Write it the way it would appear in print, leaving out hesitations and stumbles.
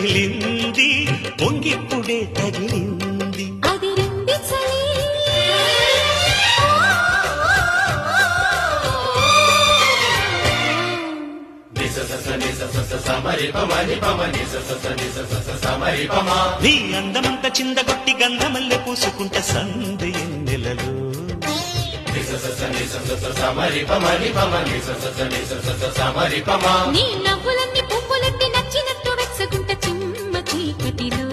రగిలింది పొంగిప్పుడే తగిలింది అదిరింది చలి నీ అందమంత చిందగొట్టి గంధమల్లె పూసుకుంట సందు ఎన్నెలలో నీ నవ్వులన్నీ పువ్వులన్నీ నచ్చినట్టు వెచ్చగుంట చిమ్మ చీకటిలో